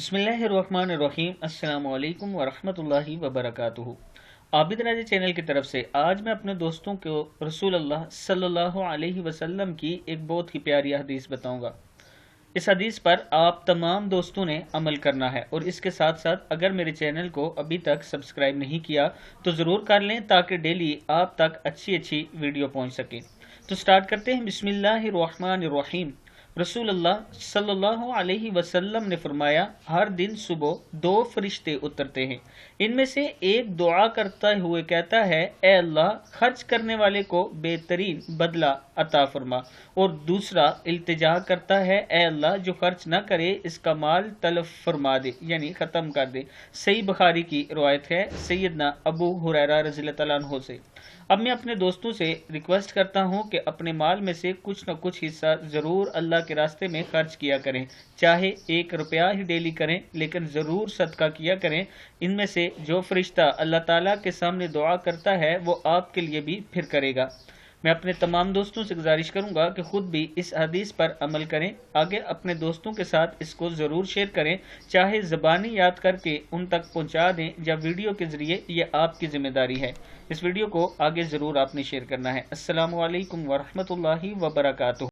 बिस्मिल्लाहिर्रहमानिर्रहीम। अस्सलामु अलैकुम वरहमतुल्लाहि वबरकातुहू। आबिद राजा चैनल की तरफ से आज मैं अपने दोस्तों को रसूल अल्लाह सल्लल्लाहु अलैहि वसल्लम की एक बहुत ही प्यारी हदीस बताऊंगा। इस हदीस पर आप तमाम दोस्तों ने अमल करना है और इसके साथ साथ अगर मेरे चैनल को अभी तक सब्सक्राइब नहीं किया तो ज़रूर कर लें ताकि डेली आप तक अच्छी अच्छी वीडियो पहुंच सके। तो स्टार्ट करते हैं। बिस्मिल्लाहिर्रहमानिर्रहीम। रसूल अल्लाह सल्लल्लाहु अलैहि वसल्लम ने फरमाया, हर दिन सुबह दो फरिश्ते उतरते हैं। इनमें से एक दुआ करते हुए कहता है, ए अल्लाह, खर्च करने वाले को बेहतरीन बदला अता फरमा, और दूसरा इल्तिजा करता है, ए अल्लाह, जो खर्च न करे इसका माल तलफ फरमा दे, यानी ख़त्म कर दे। सही बुखारी की रवायत है सैयदना अबू हुरैरा रज़ियल्लाहु तआला अन्हु से। अब मैं अपने दोस्तों से रिक्वेस्ट करता हूं कि अपने माल में से कुछ न कुछ हिस्सा ज़रूर अल्लाह के रास्ते में खर्च किया करें, चाहे 1 रुपया ही डेली करें, लेकिन ज़रूर सदका किया करें। इनमें से जो फरिश्ता अल्लाह ताला के सामने दुआ करता है वो आपके लिए भी फिर करेगा। मैं अपने तमाम दोस्तों से गुजारिश करूंगा कि खुद भी इस हदीस पर अमल करें, आगे अपने दोस्तों के साथ इसको ज़रूर शेयर करें, चाहे ज़बानी याद करके उन तक पहुंचा दें या वीडियो के ज़रिए, ये आपकी ज़िम्मेदारी है। इस वीडियो को आगे ज़रूर आपने शेयर करना है। अस्सलामु अलैकुम वरहमतुल्लाहि वबरकातुहू।